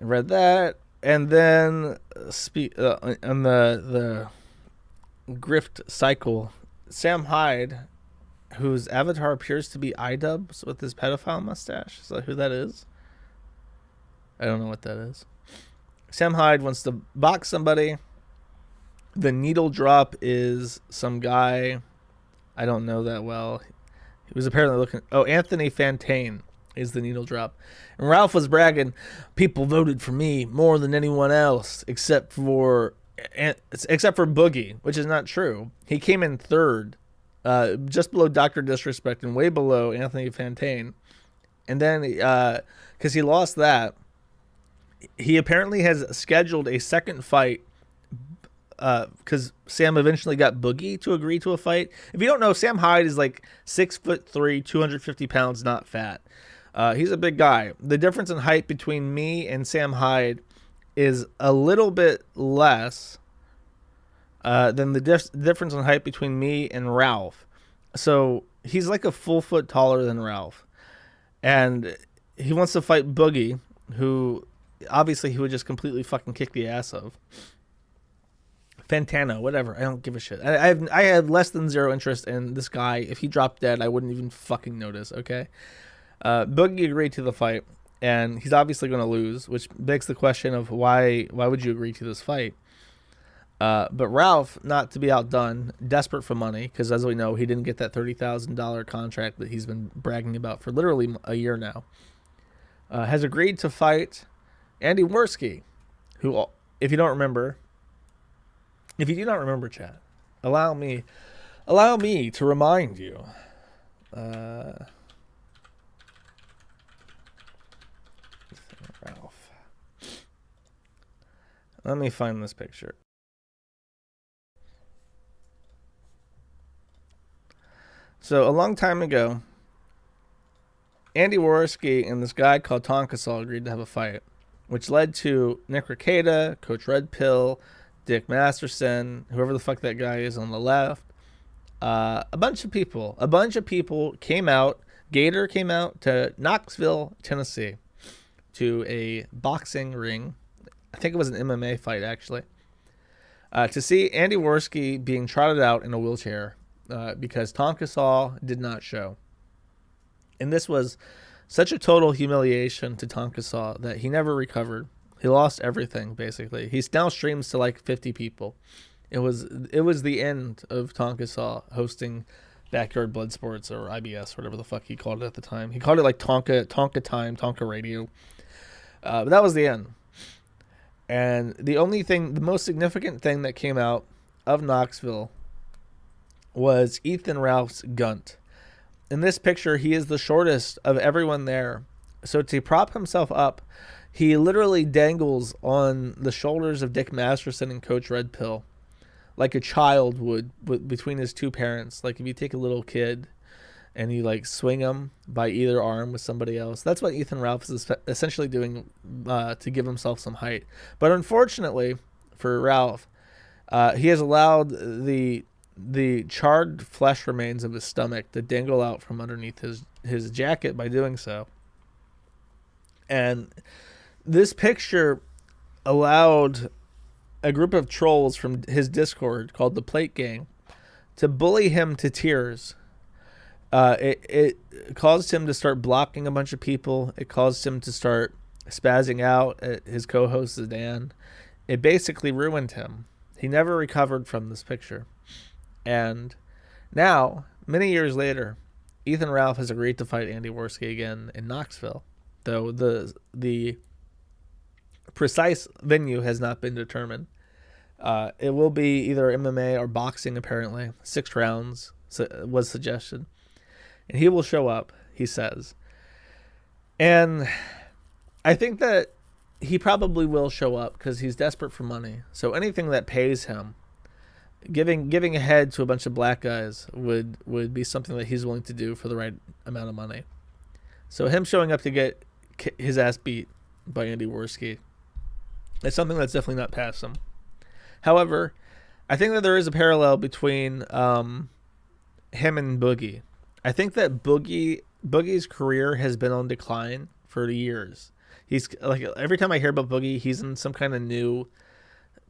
I read that, and then on the grift cycle, Sam Hyde, whose avatar appears to be iDubbbz with his pedophile mustache. Is that who that is? I don't know what that is. Sam Hyde wants to box somebody. The needle drop is some guy I don't know that well. He was apparently looking. Oh, Anthony Fantane is the needle drop. And Ralph was bragging, people voted for me more than anyone else except for Boogie, which is not true. He came in third, just below Dr. Disrespect and way below Anthony Fantane. And then, because he lost that, he apparently has scheduled a second fight because Sam eventually got Boogie to agree to a fight. If you don't know, Sam Hyde is like 6'3", 250 pounds, not fat. He's a big guy. The difference in height between me and Sam Hyde is a little bit less than the difference in height between me and Ralph. So he's like a full foot taller than Ralph. And he wants to fight Boogie, who obviously he would just completely fucking kick the ass of. Fantano, whatever. I don't give a shit. I have less than zero interest in this guy. If he dropped dead, I wouldn't even fucking notice, okay? Boogie agreed to the fight, and he's obviously going to lose, which begs the question of why would you agree to this fight? But Ralph, not to be outdone, desperate for money, because as we know, he didn't get that $30,000 contract that he's been bragging about for literally a year now, has agreed to fight Andy Warski, who, if you do not remember, chat, allow me to remind you. Ralph. Let me find this picture. So a long time ago, Andy Warski and this guy called Tonkasol agreed to have a fight, which led to Nick Rekieta, Coach Red Pill, Dick Masterson, whoever the fuck that guy is on the left. A bunch of people came out. Gator came out to Knoxville, Tennessee, to a boxing ring. I think it was an MMA fight, actually, to see Andy Warski being trotted out in a wheelchair because Tonkasol did not show. And this was such a total humiliation to Tonkasol that he never recovered. He lost everything, basically. He now streams to like 50 people. It was the end of Tonkasol hosting Backyard Blood Sports or IBS, whatever the fuck he called it at the time. He called it like Tonka Time, Tonka Radio. But that was the end. And the most significant thing that came out of Knoxville was Ethan Ralph's gunt. In this picture, he is the shortest of everyone there. So to prop himself up, he literally dangles on the shoulders of Dick Masterson and Coach Red Pill, like a child would between his two parents. Like if you take a little kid and you like swing him by either arm with somebody else. That's what Ethan Ralph is essentially doing to give himself some height. But unfortunately for Ralph, he has allowed the charred flesh remains of his stomach to dangle out from underneath his jacket by doing so. And this picture allowed a group of trolls from his Discord called the Plate Gang to bully him to tears. It caused him to start blocking a bunch of people. It caused him to start spazzing out at his co-host Zidane. It basically ruined him. He never recovered from this picture. And now, many years later, Ethan Ralph has agreed to fight Andy Warski again in Knoxville, though the precise venue has not been determined. It will be either MMA or boxing, apparently. 6 rounds was suggested. And he will show up, he says. And I think that he probably will show up because he's desperate for money. So anything that pays him, giving a head to a bunch of black guys would be something that he's willing to do for the right amount of money. So him showing up to get his ass beat by Andy Warski, it's something that's definitely not past him. However, I think that there is a parallel between him and Boogie. I think that Boogie's career has been on decline for years. He's like, every time I hear about Boogie, he's in some kind of new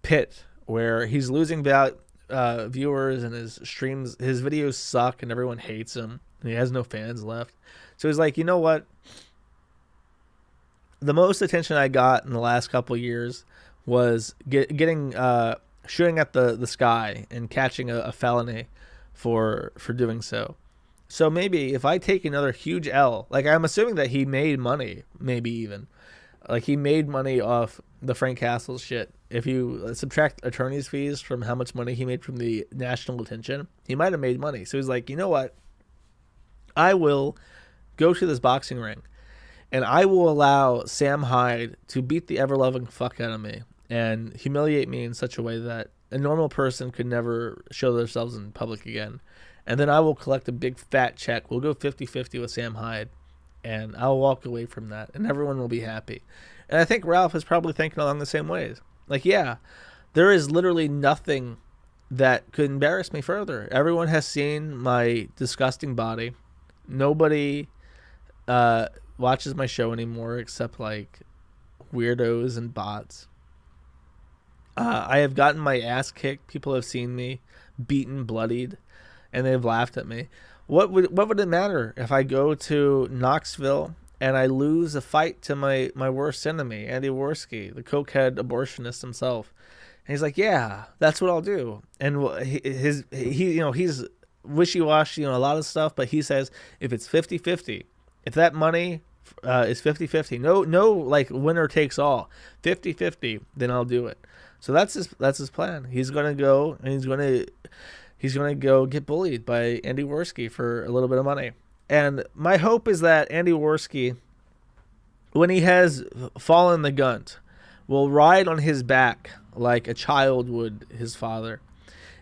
pit where he's losing viewers, and his videos suck, and everyone hates him. And he has no fans left. So he's like, you know what? The most attention I got in the last couple of years was getting shooting at the sky and catching a felony for doing so. So maybe if I take another huge L, like I'm assuming that he made money, maybe even like he made money off the Frank Castle shit. If you subtract attorney's fees from how much money he made from the national attention, he might have made money. So he's like, you know what? I will go to this boxing ring, and I will allow Sam Hyde to beat the ever-loving fuck out of me and humiliate me in such a way that a normal person could never show themselves in public again. And then I will collect a big fat check. We'll go 50-50 with Sam Hyde, and I'll walk away from that, and everyone will be happy. And I think Ralph is probably thinking along the same ways. Like, yeah, there is literally nothing that could embarrass me further. Everyone has seen my disgusting body. Nobody watches my show anymore except like weirdos and bots. I have gotten my ass kicked. People have seen me beaten, bloodied, and they've laughed at me. What would it matter if I go to Knoxville and I lose a fight to my worst enemy, Andy Warski, the cokehead abortionist himself? And he's like, yeah, that's what I'll do. And he he's wishy-washy on a lot of stuff, but he says if it's 50-50, if that money is 50-50, no like winner takes all, 50-50, then I'll do it. So that's his plan. He's gonna go and he's gonna go get bullied by Andy Warski for a little bit of money. And my hope is that Andy Warski, when he has fallen the gunt, will ride on his back like a child would his father,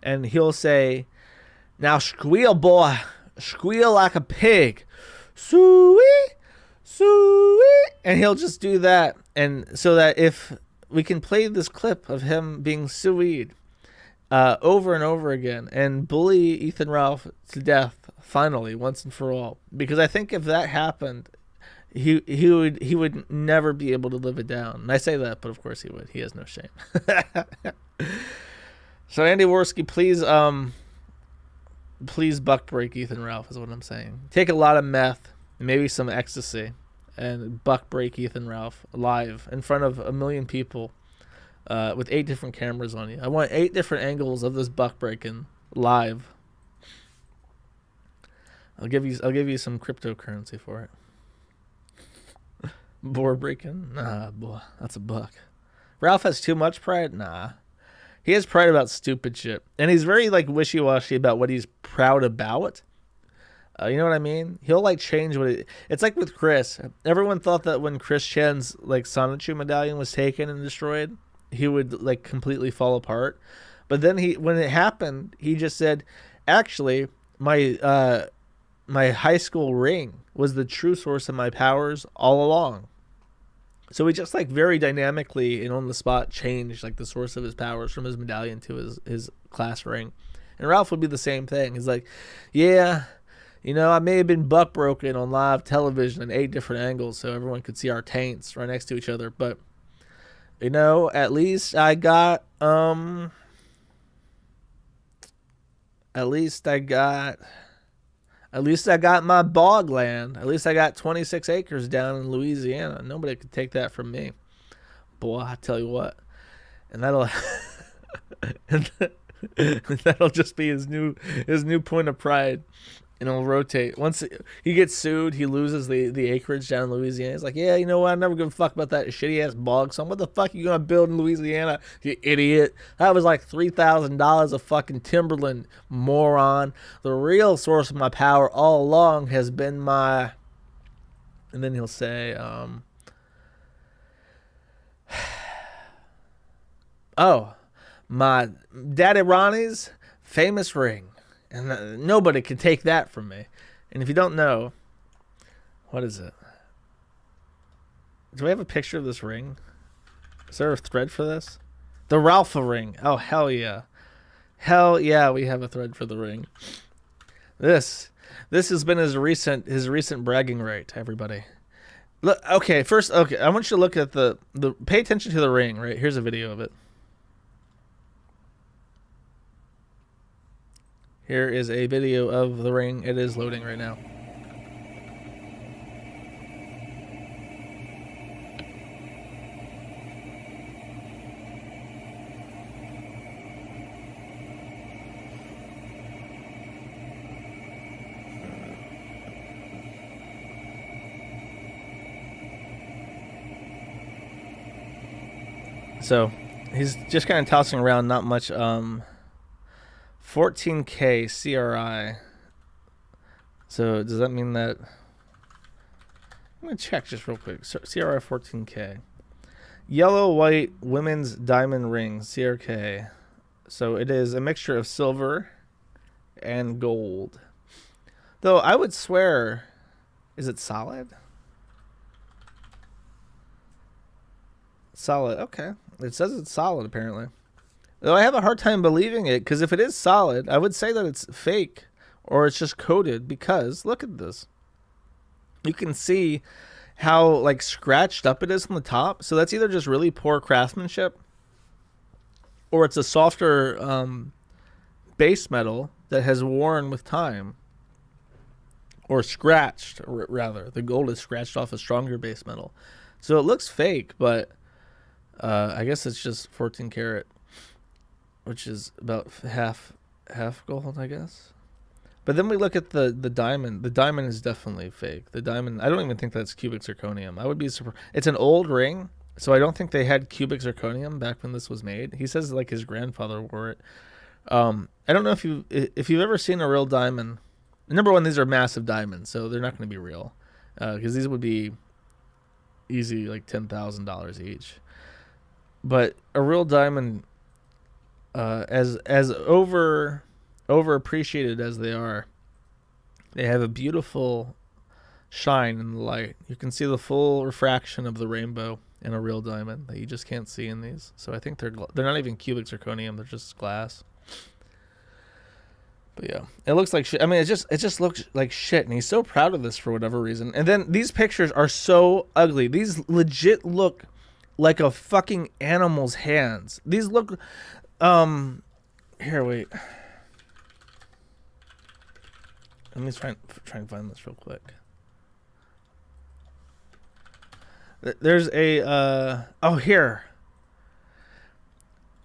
and he'll say, "Now squeal, boy, squeal like a pig, Suey, Suey," and he'll just do that, and so that if we can play this clip of him being sueyed over and over again and bully Ethan Ralph to death finally, once and for all, because I think if that happened, he would never be able to live it down. And I say that, but of course he would. He has no shame. So Andy Warski, please buck break Ethan Ralph is what I'm saying. Take a lot of meth, maybe some ecstasy, and buck break Ethan Ralph live in front of 1 million people with 8 different cameras on you. I want 8 different angles of this buck breaking live. I'll give you some cryptocurrency for it. Boar breaking? Nah, boy, that's a buck. Ralph has too much pride? Nah. He has pride about stupid shit. And he's very like wishy-washy about what he's proud about. You know what I mean? He'll like change it's like with Chris. Everyone thought that when Chris Chen's like Sonichu medallion was taken and destroyed, he would like completely fall apart. But then when it happened, he just said, actually, my high school ring was the true source of my powers all along. So he just like very dynamically and on the spot changed like the source of his powers from his medallion to his class ring. And Ralph would be the same thing. He's like, yeah, you know, I may have been buck broken on live television in 8 different angles so everyone could see our taints right next to each other, but you know, at least I got my bog land. At least I got 26 acres down in Louisiana. Nobody could take that from me. Boy, I tell you what. And that'll that'll just be his new point of pride. And it'll rotate. Once he gets sued, he loses the acreage down in Louisiana. He's like, yeah, you know what? I'm never gonna fuck about that shitty ass bog. So what the fuck are you gonna build in Louisiana, you idiot? That was like $3,000 of fucking timberland, moron. The real source of my power all along has been my. And then he'll say, oh, my daddy Ronnie's famous ring. And nobody can take that from me. And if you don't know, what is it? Do we have a picture of this ring? Is there a thread for this? The Ralpha ring. Oh, hell yeah. Hell yeah, we have a thread for the ring. This has been his recent bragging right, everybody. Look, okay, first, okay, I want you to look at the pay attention to the ring, right? Here's a video of it. Here is a video of the ring. It is loading right now. So he's just kind of tossing around, not much. 14K CRI. So does that mean that? I'm gonna check just real quick. CRI 14K. Yellow, white, women's diamond ring, CRK. So it is a mixture of silver and gold. Though I would swear, is it solid? Solid, okay. It says it's solid, apparently. Though I have a hard time believing it, because if it is solid, I would say that it's fake, or it's just coated, because, look at this. You can see how, like, scratched up it is on the top, so that's either just really poor craftsmanship, or it's a softer base metal that has worn with time. Or scratched, rather. The gold is scratched off a stronger base metal. So it looks fake, but I guess it's just 14 karat, which is about half gold, I guess. But then we look at the diamond. The diamond is definitely fake. The diamond, I don't even think that's cubic zirconium. I would be surprised. It's an old ring, so I don't think they had cubic zirconium back when this was made. He says like his grandfather wore it. I don't know if you've ever seen a real diamond. Number one, these are massive diamonds, so they're not going to be real, because these would be easy like $10,000 each. But a real diamond, as overappreciated as they are, they have a beautiful shine in the light. You can see the full refraction of the rainbow in a real diamond that you just can't see in these. So I think they're not even cubic zirconium; they're just glass. But yeah, it looks like shit. I mean, it just looks like shit, and he's so proud of this for whatever reason. And then these pictures are so ugly. These legit look like a fucking animal's hands. These look, here, wait. Let me try and find this real quick. There's a, oh, here.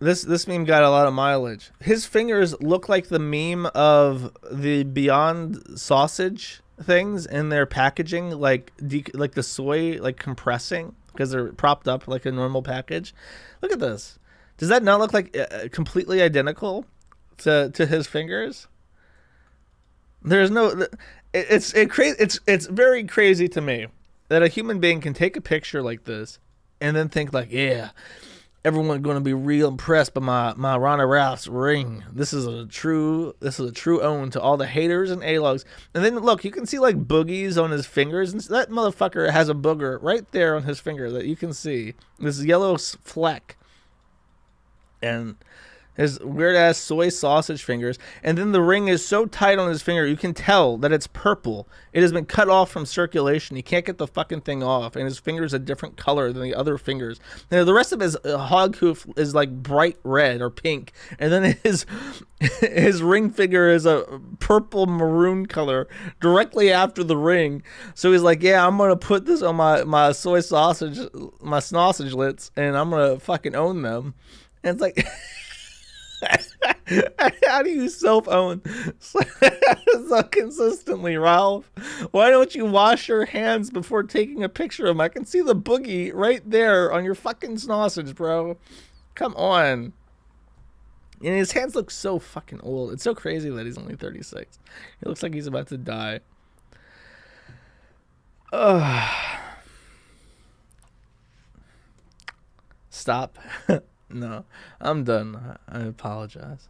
This meme got a lot of mileage. His fingers look like the meme of the Beyond sausage things in their packaging, like the soy, like compressing because they're propped up like a normal package. Look at this. Does that not look like completely identical to his fingers? There's no. It's very crazy to me that a human being can take a picture like this and then think like, yeah, everyone's going to be real impressed by my Ronda Rousey ring. This is a true own to all the haters and A-logs. And then look, you can see like boogies on his fingers, and that motherfucker has a booger right there on his finger that you can see. This yellow fleck. And his weird ass soy sausage fingers, and then the ring is so tight on his finger you can tell that it's purple. It has been cut off from circulation. He can't get the fucking thing off, and his finger is a different color than the other fingers. Now, the rest of his hog hoof is like bright red or pink, and then his ring finger is a purple maroon color directly after the ring. So he's like, yeah, I'm gonna put this on my soy sausage, my snossagelets, and I'm gonna fucking own them. And it's like. How do you self-own so consistently, Ralph? Why don't you wash your hands before taking a picture of them? I can see the boogie right there on your fucking sausage, bro. Come on. And his hands look so fucking old. It's so crazy that he's only 36. He looks like he's about to die. Stop. No, I'm done. I apologize.